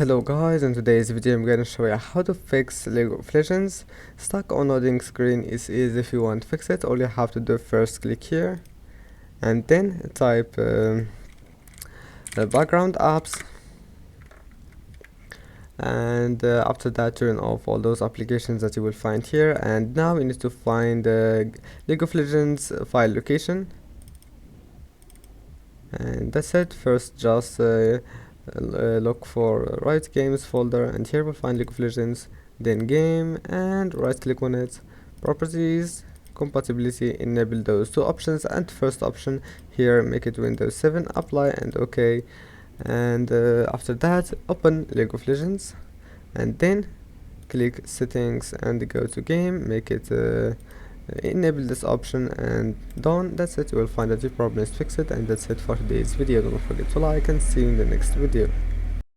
Hello guys, in today's video I'm gonna show you how to fix Lego of Legends stuck on loading screen. Is easy. If you want to fix it, all you have to do first click here and then type background apps, and after that turn off all those applications that you will find here. And now you need to find League of Legends file location, and that's it. First just look for Riot Games folder, and here we'll find League of Legends, then game, and right click on it, properties, compatibility, enable those two options, and first option here make it Windows 7, apply and OK. And after that open League of Legends and then click settings and go to game, make it enable this option and done. That's it. You will find that your problem is fixed, and that's it for today's video. Don't forget to like and see you in the next video.